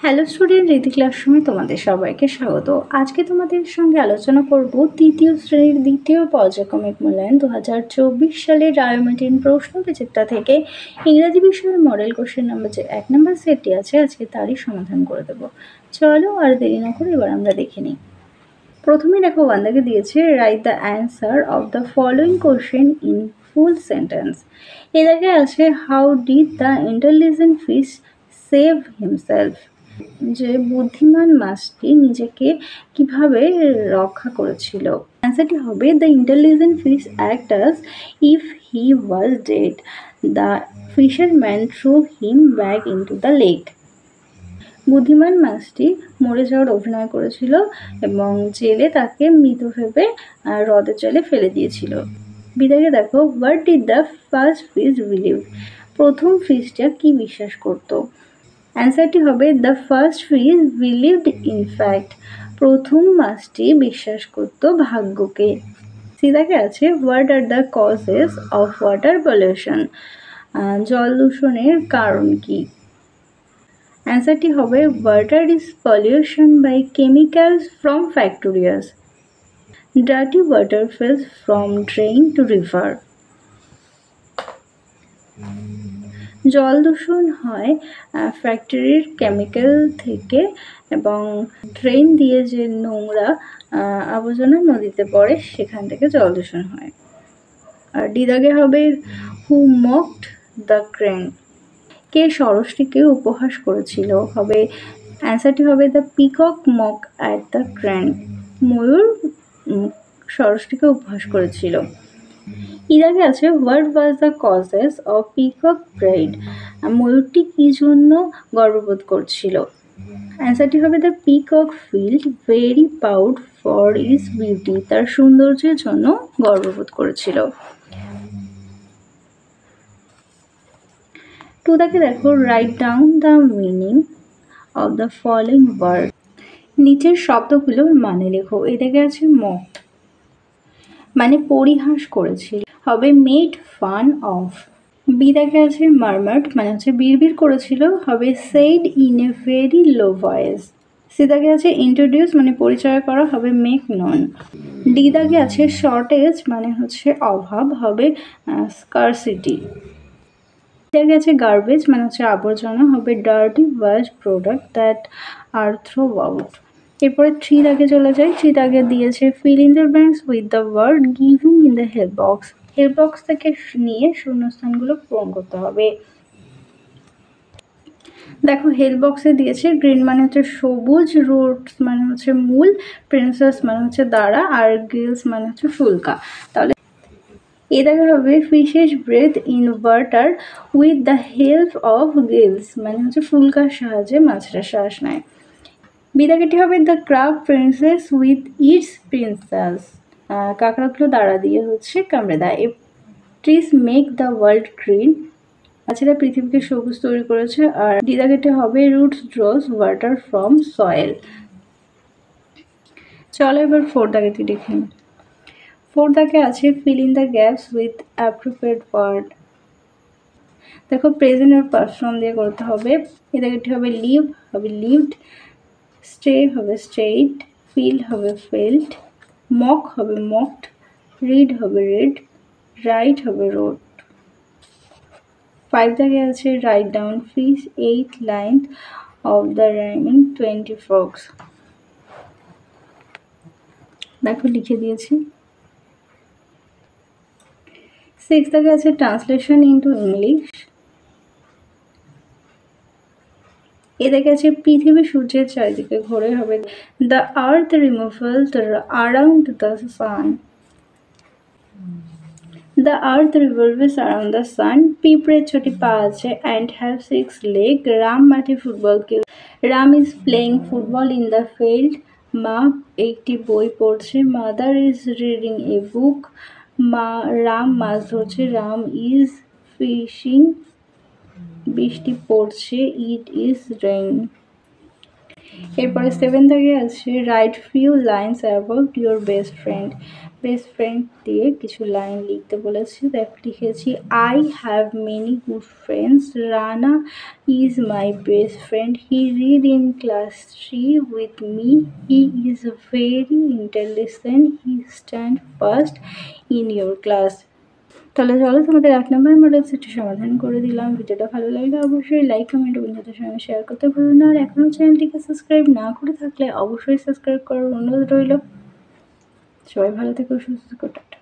Hello student, রীতি ক্লাসরুমে তোমাদের সবাইকে স্বাগত। আজকে তোমাদের সঙ্গে আলোচনা করব তৃতীয় শ্রেণীর দ্বিতীয় পর্যায়ক্রমিক মূল্যায়ন 2024 সালের রায়োমেটিন প্রশ্ন বিচিত্রা থেকে ইংরাজি বিষয়ের মডেল কোশ্চেন নাম্বার যে 1 নম্বর সেটটি আছে, আজকে তারই সমাধান করে দেবো। চলো আর দেরি না করে এবার আমরা দেখে নিই। প্রথমে দেখো, ওয়ান্দাকে দিয়েছে write the answer of the following question in full sentence. এর আগে আছে how did the intelligent fish save himself, যে বুদ্ধিমান মাছটি নিজেকে কিভাবে রক্ষা করেছিল। অ্যান্সারটি হবে the intelligent fish act as if he was dead, the fisherman through him back into the lake. বুদ্ধিমান মাছটি মরে যাওয়ার অভিনয় করেছিল এবং জেলে তাকে মৃত ভেবে হ্রদের জলে ফেলে দিয়েছিল। বিদায়কে দেখো, what did the first fish believe, প্রথম ফিশটা কি বিশ্বাস করতো। অ্যান্সারটি হবে the first fish believed in fact, প্রথম মাছটি বিশ্বাস করত ভাগ্যকে। সিদাকে আছে what are the causes of water pollution, জল দূষণের কারণ কি। অ্যান্সারটি হবে water is pollution by chemicals from factories, dirty water falls from drain to river. জল দূষণ হয় ফ্যাক্টরির কেমিক্যাল থেকে এবং ড্রেন দিয়ে যে নোংরা আবর্জনা নদীতে পড়ে সেখান থেকে জল দূষণ হয়। আর ডিদাগে হবে হু মকড দ্য ক্রেন, কে সরসটিকে উপহাস করেছিল। হবে অ্যান্সারটি হবে the peacock mock at the crane, ময়ূর সরসটিকে উপহাস করেছিল। ইদাগে আছে what was the causes of peacock pride, ময়ূরটি কি জন্য গর্ববোধ করছিল। অ্যান্সারটি হবে the peacock felt very proud for his beauty, তার সৌন্দর্যের জন্য গর্ববোধ করেছিল। টুদাকে দেখো write down the meaning of the following word, নিচের শব্দগুলোর মানে লেখো। এদিকে আছে মক মানে পরিহাস করেছিল, হবে মেড ফান অফ। বিদাকে আছে মারমার্ড মানে হচ্ছে বিড়বিড় করেছিল, হবে said in a very low voice. সিদাকে আছে ইন্ট্রোডিউস মানে পরিচয় করা, হবে মেক নন। ডিদাকে আছে শর্টেজ মানে হচ্ছে অভাব, হবে স্কারসিটি। ডিদাকে আছে গার্বেজ মানে হচ্ছে আবর্জনা, হবে dirty wash product that are throw out. এরপরে থ্রি দাগে চলে যায়। থ্রি দাগে দিয়েছে fill in the blanks with the word giving in the help box, help box থেকে নিয়ে শূন্যস্থানগুলো পূরণ করতে হবে। দেখো হেল্প বক্সে দিয়েছে গ্রিন মানে হচ্ছে সবুজ, রুটস মানে হচ্ছে মূল, প্রিন্সেস মানে হচ্ছে দাঁড়া, আর গিলস মানে হচ্ছে ফুলকা। তাহলে এ দেখা হবে fishes breathe in water with the help of gills মানে হচ্ছে ফুলকার সাহায্যে মাছরা শ্বাস নেয়। বিদাকেটি হবে the crab pinches with its pinches, কাঁকড়াগুলো দাঁড়া দিয়ে হচ্ছে কামড়ে দেয়। Trees make the world green, গাছেরা পৃথিবীকে সবুজ তৈরি করেছে। আর ডিদাকেটে হবে roots draws water from soil. চলো এবার ফোর দাগেটি দেখি। ফোর দাগে আছে fill in the gaps with appropriate word. দেখো প্রেজেন্ট আর পাস্ট ফর্ম দিয়ে করতে হবে। এই দাগেটি হবে লিভ, হবে লিভড, স্টে হবে স্টেইড, ফিল হবে ফেল্ট, মক হবে মকড, রিড হবে রেড, রাইট হবে রোড। 5 দাগে আছে write down fish 8 lines of the rhyming 20 frogs. দেখো লিখে দিয়েছি। 6 দাগে আছে ট্রান্সলেশন ইন্টু ইংলিশ। এদিকে আছে পৃথিবী সূর্যের চারিদিকে ঘোরে, হবে the earth revolves around the sun. The earth revolves around the sun. পিঁপড়ের ছোটি পা আছে and have 6 legs. রাম মাঠে ফুটবল খেলছে. Ram is playing football in the field. মা একটি বই পড়ছে. Mother is reading a book. Ram মাছ ধরছে. Ram is fishing. বৃষ্টি পড়ছে. It is rain. এরপরে 7 থেকে আসছে write few lines about your best friend. Best friend দিয়ে কিছু লাইন লিখতে বলেছি, দেখ লিখেছি I have many good friends, Rana is my best friend, he read in class 3 with me, he is very intelligent, he stand first in your class. তাহলে চলো তোমাদের 1 নম্বর model সেটটি সমাধান করে দিলাম। ভিডিওটা ভালো লাগলে অবশ্যই লাইক কমেন্ট বন্ধুদের সঙ্গে শেয়ার করতে ভুলো না, আর এখনও চ্যানেলটিকে সাবস্ক্রাইব না করে থাকলে অবশ্যই সাবস্ক্রাইব করার অনুরোধ রইল। সবাই ভালো থেকো, সুস্থ থেকো, টাটা।